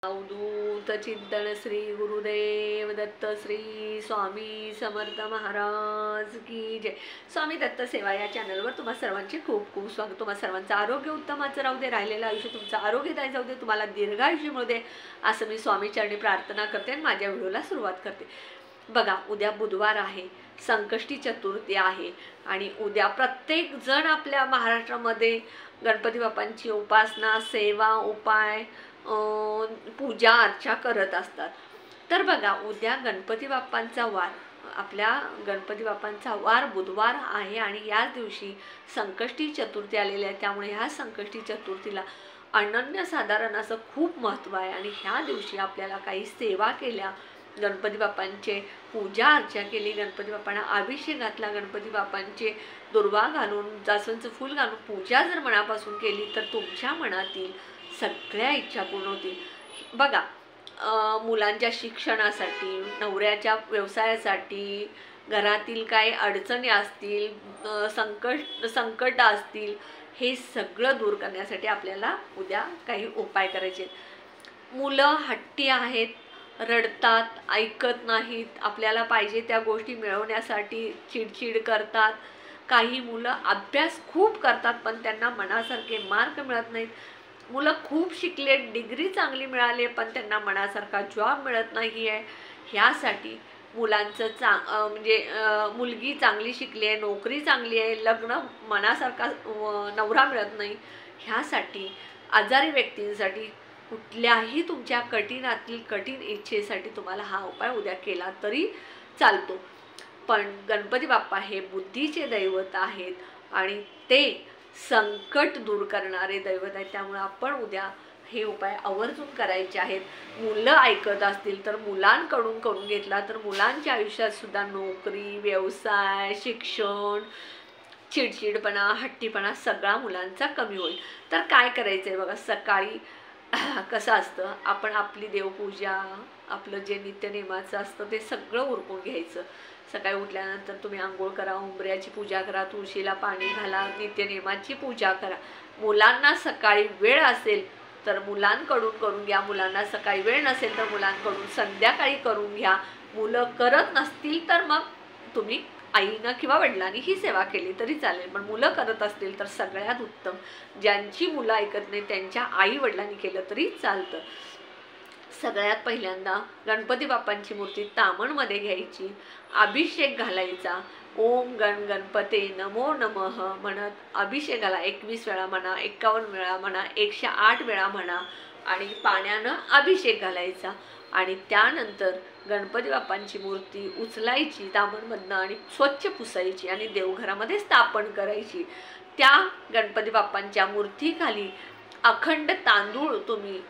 अवधूत चिंतन श्री गुरुदेव दत्त श्री स्वामी समर्थ महाराज की जय। स्वामी दत्त सेवा या चॅनलवर तुम्हा सर्वांचे खूप खूप स्वागत। तुम्हा सर्वांचं आरोग्य उत्तमाचं राहू दे, राहिलेलं आयुष्य तुमचं आरोग्यदायी जाऊ दे, तुम्हाला दीर्घायुष्य मिळू दे असं मी स्वामी चरणी प्रार्थना करते आणि माझ्या व्हिडिओला सुरुवात करते। बघा, उद्या बुधवार आहे, संकष्टी चतुर्थी आहे आणि उद्या प्रत्येक जण आपल्या महाराष्ट्रामध्ये गणपती बाप्पांची उपासना, सेवा, उपाय, पूजा अर्चा करत असतात। तर बघा, उद्या गणपती बाप्पांचा वार, आपल्या गणपती बाप्पांचा वार बुधवार आहे आणि याच दिवशी संकष्टी चतुर्थी आलेली आहे। त्यामुळे ह्या संकष्टी चतुर्थीला अनन्यसाधारण असं खूप महत्त्व आहे आणि ह्या दिवशी आपल्याला काही सेवा केल्या, गणपती बाप्पांचे पूजा अर्चा केली, गणपती बाप्पांना अभिषेक घातला, गणपती बाप्पांचे दुर्वा घालून, जास्वंदचं फूल घालून पूजा जर मनापासून केली तर तुमच्या मनातील सगळ्या इच्छा पूर्ण होतील। बघा, मुलांच्या शिक्षणासाठी, नवऱ्याच्या व्यवसायासाठी, घरातील काही अडचणी असतील, संकट असतील, हे सगळं दूर करण्यासाठी आपल्याला उद्या काही उपाय करायचे। मुलं हट्टी आहेत, रडतात, ऐकत नाहीत, आपल्याला पाहिजे त्या गोष्टी मिळवण्यासाठी चिडचिड करतात। काही मुलं अभ्यास खूप करतात पण त्यांना मनासारखे मार्क मिळत नाहीत। मुलं खूप शिकले, डिग्री चांगली मिळाली पण त्यांना मनासारखा जॉब मिळत नाही आहे। ह्यासाठी मुलांचं मुलगी चांगली शिकली आहे, नोकरी चांगली आहे, लग्न मनासारखा नवरा मिळत नाही, ह्यासाठी आजारी व्यक्तींसाठी कुठल्याही तुमच्या कठीणातील कठीण इच्छेसाठी तुम्हाला हा उपाय उद्या केला तरी चालतो। पण गणपती बाप्पा हे बुद्धीचे दैवत आहेत आणि ते संकट दूर करणारे दैवत आहेत। त्यामुळे आपण उद्या हे उपाय आवर्जून करायचे आहेत। मुलं ऐकत असतील तर मुलांकडून करून घेतला तर मुलांच्या आयुष्यात सुद्धा नोकरी, व्यवसाय, शिक्षण, चिडचिडपणा, हट्टीपणा सगळा मुलांचा कमी होईल। तर काय करायचं आहे बघा, सकाळी कसं असतं, आपण आपली देवपूजा, आपलं जे नित्यनेमाचं असतं ते सगळं उरकून घ्यायचं। सकाळी उठल्यानंतर तुम्ही आंघोळ करा, उंबऱ्याची पूजा करा, तुळशीला पाणी घाला, नित्यनेमाची पूजा करा। मुलांना सकाळी वेळ असेल तर मुलांकडून करून घ्या, मुलांना सकाळी वेळ नसेल तर मुलांकडून संध्याकाळी करून घ्या। मुलं करत नसतील तर मग तुम्ही आईनं किंवा वडिलांनी ही सेवा केली तरी चालेल, पण मुलं करत असतील तर सगळ्यात उत्तम, ज्यांची मुलं ऐकत नाही त्यांच्या आई वडिलांनी केलं तरी चालतं। सगळ्यात पहिल्यांदा गणपती बाप्पांची मूर्ती तामणमध्ये घ्यायची, अभिषेक घालायचा, ओम गण गणपते नमो नमः म्हणत अभिषेक घाला। 21 वेळा म्हणा, 51 वेळा म्हणा, 108 वेळा म्हणा आणि पाण्यानं अभिषेक घालायचा आणि त्यानंतर गणपती बाप्पांची मूर्ती उचलायची तामणमधनं आणि स्वच्छ पुसायची आणि देवघरामध्ये स्थापन करायची। त्या गणपती बाप्पांच्या मूर्तीखाली अखंड तांदूळ तुम्ही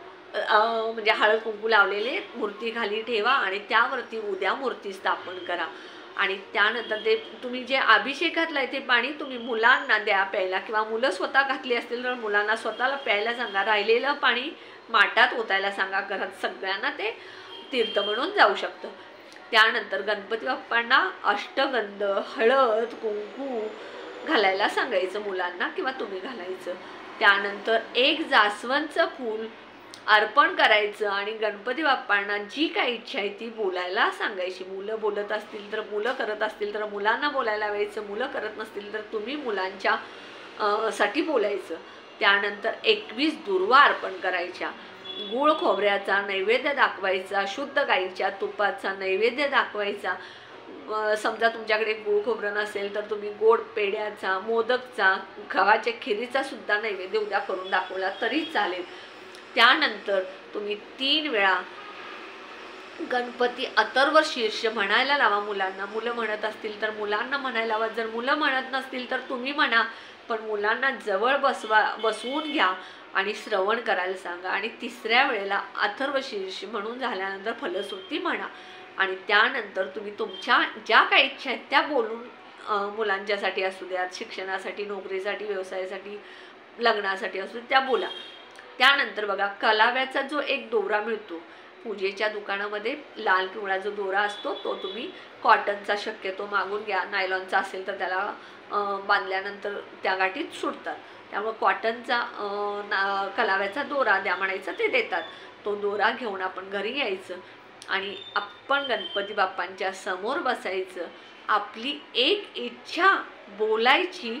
हळद कुंकू लावलेले मूर्तीखाली ठेवा आणि त्यावरती उद्या मूर्ती स्थापन करा आणि त्यानंतर ते तुम्ही जे अभिषेक घातलाय ते पाणी तुम्ही मुलांना द्या प्यायला, किंवा मुलं स्वतः घातली असतील तर मुलांना स्वतःला प्यायला सांगा, राहिलेलं पाणी माठात ओतायला सांगा। घरात सगळ्यांना ते तीर्थ म्हणून जाऊ शकतं। त्यानंतर गणपती बाप्पांना अष्टगंध, हळद कुंकू घालायला सांगायचं मुलांना किंवा तुम्ही घालायचं। त्यानंतर एक जास्वंदचं फूल अर्पण करायचं आणि गणपती बाप्पांना जी काही इच्छा आहे ती बोलायला सांगायची। मुलं बोलत असतील तर, मुलं करत असतील तर मुलांना बोलायला लावायचं, मुलं करत नसतील तर तुम्ही मुलांच्या साठी बोलायचं। त्यानंतर 21 दुर्वा अर्पण करायच्या, गूळ खोबऱ्याचा नैवेद्य दाखवायचा, शुद्ध गाईच्या तुपाचा नैवेद्य दाखवायचा। समजा तुमच्याकडे गूळ खोबरं नसेल तर तुम्ही गोड पेढ्याचा, मोदकचा, गव्हाच्या खिरीचा सुद्धा नैवेद्य उद्या करून दाखवला तरी चालेल। त्यानंतर तुम्ही 3 वेळा गणपती अथर्व शीर्ष म्हणायला लावा मुलांना। मुलं म्हणत असतील तर मुलांना म्हणायला लावा, जर मुलं म्हणत नसतील तर तुम्ही म्हणा, पण मुलांना जवळ बसवून घ्या आणि श्रवण करायला सांगा आणि 3ऱ्या वेळेला अथर्व शीर्ष म्हणून झाल्यानंतर फलश्रुती म्हणा आणि त्यानंतर तुम्ही तुमच्या ज्या काही इच्छा आहेत त्या बोलून, मुलांच्यासाठी असू द्यात, शिक्षणासाठी, नोकरीसाठी, व्यवसायासाठी, लग्नासाठी असू त्या बोला। त्यानंतर बघा, कलाव्याचा जो एक दोरा मिळतो पूजेच्या दुकानामध्ये लाल पिवळा जो दोरा असतो तो तुम्ही कॉटनचा शक्यतो मागून घ्या. नायलॉनचा असेल तर त्याला बांधल्यानंतर त्या गाठीत सुटतात. त्यामुळे कॉटनचा कलाव्याचा दोरा द्या म्हणायचं, ते देतात. तो दोरा घेऊन आपण घरी यायचं आणि आपण गणपती बाप्पांच्या समोर बसायचं. आपली एक इच्छा बोलायची.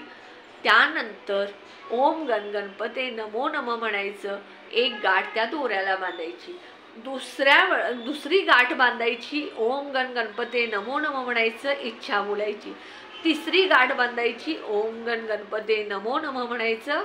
त्यानंतर ओम गण गणपते नमो नम म्हणायचं. एक गाठ त्या दोऱ्याला बांधायची. दुसरी गाठ बांधायची. ओम गण गणपते नमो नम म्हणायचं, इच्छा बोलायची. तिसरी गाठ बांधायची. ओम गण गणपते नमो नम म्हणायचं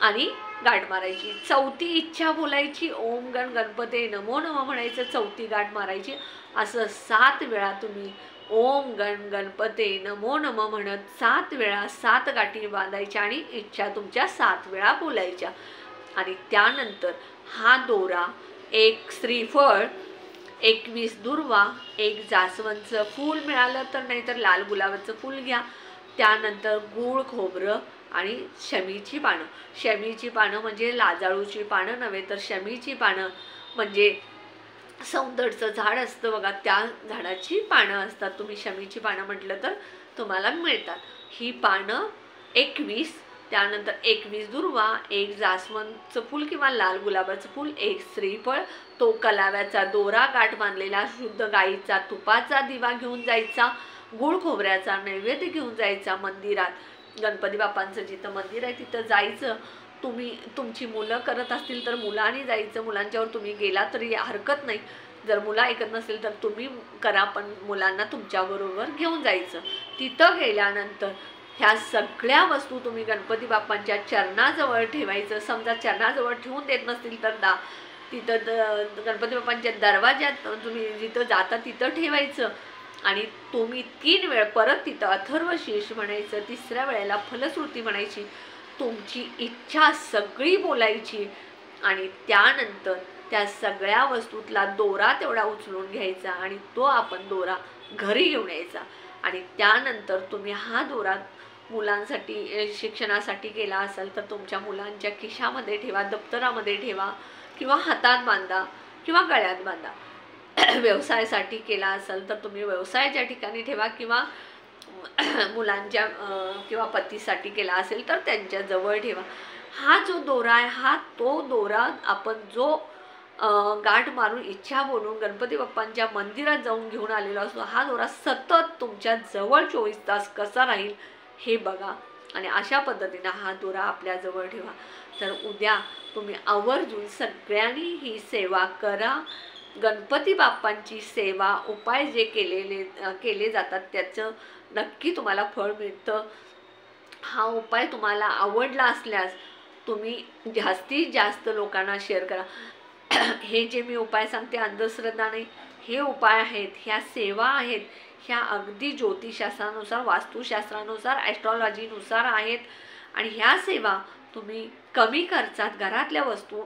आणि गाठ मारायची. चौथी इच्छा बोलायची. ओम गण गणपते नमो नम म्हणायचं, चौथी गाठ मारायची. असं 7 वेळा तुम्ही ओम गण गणपते नमो नम म्हणत 7 वेळा 7 गाठी बांधायच्या आणि इच्छा तुमच्या 7 वेळा बोलायच्या. आणि त्यानंतर हा दोरा, एक श्रीफळ, 21 दुर्वा, एक जास्वंदचं फूल मिळालं तर, नाहीतर लाल गुलाबाचं फूल घ्या. त्यानंतर गूळ खोबरं आणि शमीची पानं. शमीची पानं म्हणजे लाजाळूची पानं नव्हे, तर शमीची पानं म्हणजे सौंदर्याचं झाड असतं बघा, त्या झाडाची पानं असतात. तुम्ही शमीची पानं म्हटलं तर तुम्हाला मिळतात. ही पानं 21, त्यानंतर 21 दुर्वा, एक जास्वंदचं फूल किंवा लाल गुलाबाचं फूल, एक श्रीफळ, तो कलाव्याचा दोरा, गाठ बांधलेला शुद्ध गाईचा तुपाचा दिवा घेऊन जायचा. गूळ खोबऱ्याचा नैवेद्य घेऊन जायचा. मंदिरात गणपती बाप्पांचं जिथं मंदिर आहे तिथं जायचं. तुमची मुलं करत असतील तर मुलांनी जायचं. मुलांच्यावर तुम्ही गेला तरी हरकत नाही. जर मुलं ऐकत नसेल तर तुम्ही करा, पण मुलांना तुमच्याबरोबर घेऊन जायचं. तिथं गेल्यानंतर ह्या सगळ्या वस्तू तुम्ही गणपती बाप्पांच्या चरणाजवळ ठेवायचं. समजा चरणाजवळ ठेवून देत नसतील तर तिथं गणपती बाप्पांच्या दरवाज्यात तुम्ही जिथं जाता तिथं ठेवायचं. आणि तुम्ही 3 वेळ परत तिथं अथर्वशीर्ष म्हणायचं. तिसऱ्या वेळेला फलश्रुती म्हणायची. तुमची इच्छा सगळी बोलायची आणि त्यानंतर त्या सगळ्या वस्तूतला दोरा तेवढा उचलून घ्यायचा आणि तो आपण दोरा घरी घेऊन यायचा. आणि त्यानंतर तुम्ही हा दोरा मुलांसाठी शिक्षणासाठी केला असेल तर तुमच्या मुलांच्या खिशामध्ये ठेवा, दप्तरामध्ये ठेवा किंवा हातात बांधा किंवा गळ्यात बांधा. व्यवसायासाठी केला असेल तर तुम्ही व्यवसायाच्या ठिकाणी ठेवा किंवा मुलांच्या किंवा पतीसाठी केला असेल तर त्यांच्या जवळ ठेवा. हा जो दोरा आहे, हा तो दोरा आपण जो गाठ मारून इच्छा बोलून गणपती बाप्पांच्या मंदिरात जाऊन घेऊन आलेला असतो, हा दोरा सतत तुमच्या जवळ 24 तास कसा राहील हे बघा आणि अशा पद्धतीने हा दोरा आपल्या जवळ ठेवा. तर उद्या तुम्ही आवर्जून सगळ्यांनी ही सेवा करा. गणपती बाप्पांची सेवा, उपाय जे केले जातात त्याचं नक्की तुम्हाला फळ मिळतं. हा उपाय तुम्हाला आवडला असल्यास तुम्ही जास्तीत जास्त लोकांना शेअर करा. हे जे मी उपाय सांगते अंधश्रद्धा नाही, हे उपाय आहेत, ह्या सेवा आहेत, ह्या अगदी ज्योतिषशास्त्रानुसार, वास्तुशास्त्रानुसार, ॲस्ट्रॉलॉजीनुसार आहेत. आणि ह्या सेवा तुम्ही कमी खर्चात घरातल्या वस्तू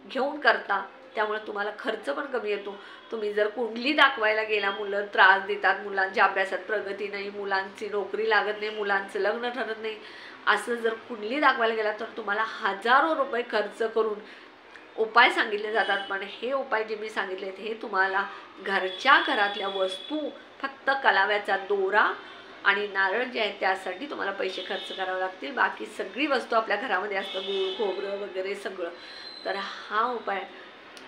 घेऊन करता, त्यामुळे तुम्हाला खर्च पण कमी येतो. तुम्ही जर कुंडली दाखवायला गेला, मुलं त्रास देतात, मुलांच्या अभ्यासात प्रगती नाही, मुलांची नोकरी लागत नाही, मुलांचं लग्न ठरत नाही, असं जर कुंडली दाखवायला गेला तर तुम्हाला हजारो रुपये खर्च करून उपाय सांगितले जातात. पण हे उपाय जे मी सांगितलेत हे तुम्हाला घरच्या घरातल्या वस्तू, फक्त कलाव्याचा दोरा आणि नारळ जे आहे त्यासाठी तुम्हाला पैसे खर्च करावे लागतील. बाकी सगळी वस्तू आपल्या घरामध्ये असतं, गूळ खोबरं वगैरे सगळं. तर हा उपाय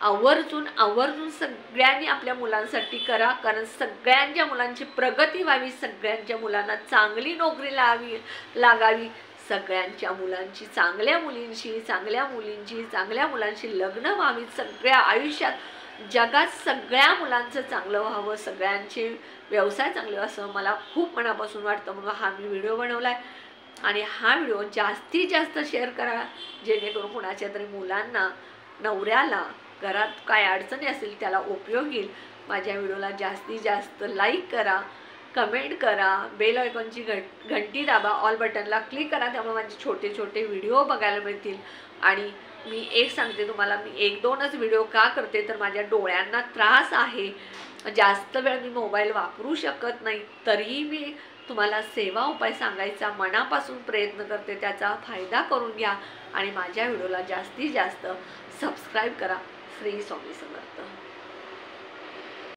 आवर्जून सगळ्यांनी आपल्या मुलांसाठी करा, कारण सगळ्यांच्या मुलांची प्रगती व्हावी, सगळ्यांच्या मुलांना चांगली नोकरी लागावी, सगळ्यांच्या मुलांची, चांगल्या मुलींशी, चांगल्या मुलींची, चांगल्या मुलांशी लग्न व्हावी, सगळ्या आयुष्यात जगात सगळ्या मुलांचं चांगलं व्हावं, सगळ्यांचे व्यवसाय चांगले असं मला खूप मनापासून वाटतं. म्हणून हा मी व्हिडिओ बनवला आहे. आणि हा व्हिडिओ जास्तीत जास्त शेअर करा, जेणेकरून कुणाच्या तरी मुलांना, नवऱ्याला, घरात काय अडचणी असेल त्याला उपयोग येईल. माझ्या व्हिडिओला जास्तीत जास्त लाईक करा, कमेंट करा, बेल आयकॉनची घंटी दाबा, ऑल बटनला क्लिक करा, त्यामुळे माझे छोटे छोटे व्हिडिओ बघायला मिळतील. आणि मी एक सांगते तुम्हाला, मी 1-2च व्हिडिओ का करते तर माझ्या डोळ्यांना त्रास आहे, जास्त वेळ मी मोबाईल वापरू शकत नाही, तरीही मी तुम्हाला सेवा उपाय सांगायचा मनापासून प्रयत्न करते. त्याचा फायदा करून घ्या आणि माझ्या व्हिडिओला जास्तीत जास्त सबस्क्राईब करा. श्री स्वामी समर्थ.